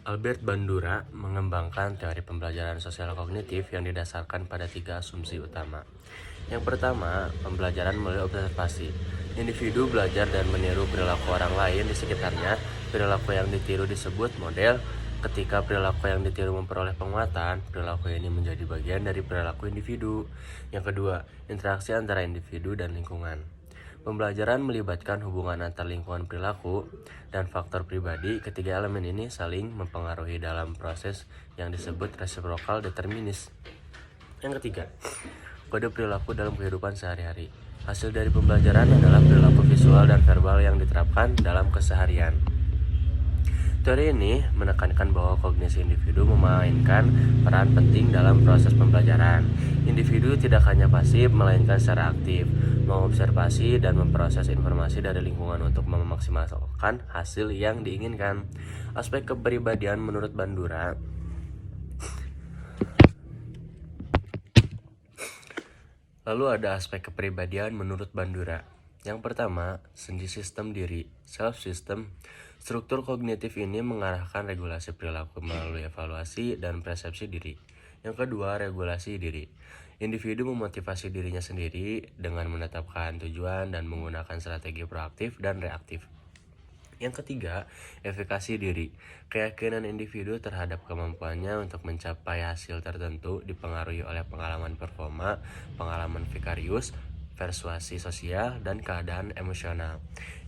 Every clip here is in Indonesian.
Albert Bandura mengembangkan teori pembelajaran sosial kognitif yang didasarkan pada 3 asumsi utama. Yang pertama, pembelajaran melalui observasi. Individu belajar dan meniru perilaku orang lain di sekitarnya. Perilaku yang ditiru disebut model. Ketika perilaku yang ditiru memperoleh penguatan, perilaku ini menjadi bagian dari perilaku individu. Yang kedua, interaksi antara individu dan lingkungan. Pembelajaran melibatkan hubungan antar lingkungan perilaku dan faktor pribadi. Ketiga elemen ini saling mempengaruhi dalam proses yang disebut reciprocal determinis. Yang ketiga, kode perilaku dalam kehidupan sehari-hari. Hasil dari pembelajaran adalah perilaku visual dan verbal yang diterapkan dalam keseharian. Teori ini menekankan bahwa kognisi individu memainkan peran penting dalam proses pembelajaran. Individu tidak hanya pasif, melainkan secara aktif, mengobservasi dan memproses informasi dari lingkungan untuk memaksimalkan hasil yang diinginkan. Aspek kepribadian menurut Bandura. Lalu ada aspek kepribadian menurut Bandura. Yang pertama, sendi sistem diri, self-system. Struktur kognitif ini mengarahkan regulasi perilaku melalui evaluasi dan persepsi diri. Yang kedua, regulasi diri. Individu memotivasi dirinya sendiri dengan menetapkan tujuan dan menggunakan strategi proaktif dan reaktif. Yang ketiga, efikasi diri. Keyakinan individu terhadap kemampuannya untuk mencapai hasil tertentu dipengaruhi oleh pengalaman performa, pengalaman vikarius, persuasi sosial, dan keadaan emosional.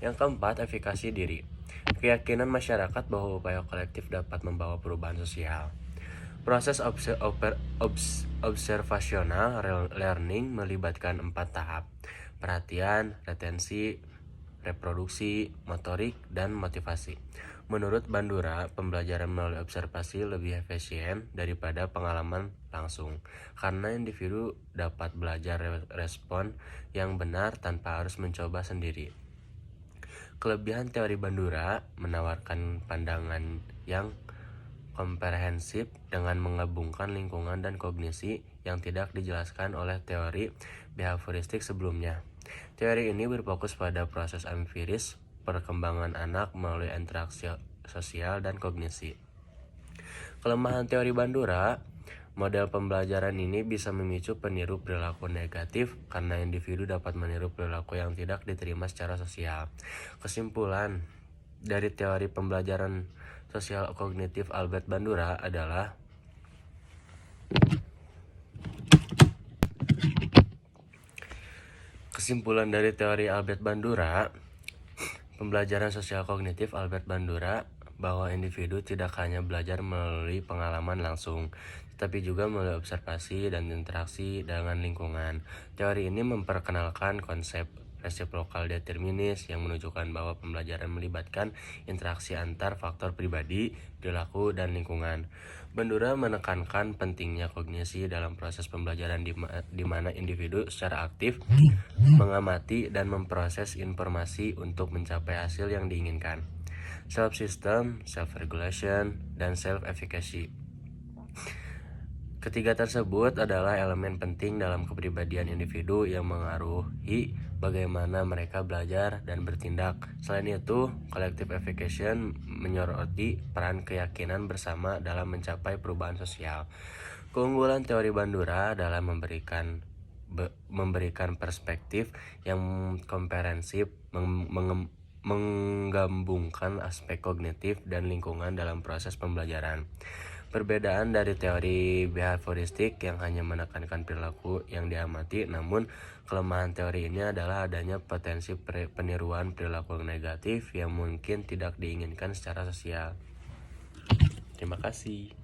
Yang keempat, efikasi diri. Keyakinan masyarakat bahwa upaya kolektif dapat membawa perubahan sosial. Proses observasional learning melibatkan 4 tahap: perhatian, retensi, reproduksi, motorik, dan motivasi. Menurut Bandura, pembelajaran melalui observasi lebih efisien daripada pengalaman langsung, karena individu dapat belajar respon yang benar tanpa harus mencoba sendiri. Kelebihan teori Bandura menawarkan pandangan yang komprehensif dengan menggabungkan lingkungan dan kognisi yang tidak dijelaskan oleh teori behavioristik sebelumnya. Teori ini berfokus pada proses empiris perkembangan anak melalui interaksi sosial dan kognisi. Kelemahan teori Bandura, model pembelajaran ini bisa memicu peniru perilaku negatif karena individu dapat meniru perilaku yang tidak diterima secara sosial. Kesimpulan dari teori pembelajaran sosial kognitif Albert Bandura adalah pembelajaran sosial kognitif Albert Bandura bahwa individu tidak hanya belajar melalui pengalaman langsung, tetapi juga melalui observasi dan interaksi dengan lingkungan. Teori ini memperkenalkan konsep reciprocal determinis yang menunjukkan bahwa pembelajaran melibatkan interaksi antar faktor pribadi, perilaku, dan lingkungan. Bandura menekankan pentingnya kognisi dalam proses pembelajaran di mana individu secara aktif mengamati dan memproses informasi untuk mencapai hasil yang diinginkan. Self-system, self-regulation, dan self-efficacy. Ketiga tersebut adalah elemen penting dalam kepribadian individu yang mengaruhi bagaimana mereka belajar dan bertindak. Selain itu, collective efficacy menyoroti peran keyakinan bersama dalam mencapai perubahan sosial. Keunggulan teori Bandura adalah memberikan perspektif yang komprehensif, menggabungkan aspek kognitif dan lingkungan dalam proses pembelajaran. Perbedaan dari teori behavioristik yang hanya menekankan perilaku yang diamati, namun kelemahan teori ini adalah adanya potensi peniruan perilaku negatif yang mungkin tidak diinginkan secara sosial. Terima kasih.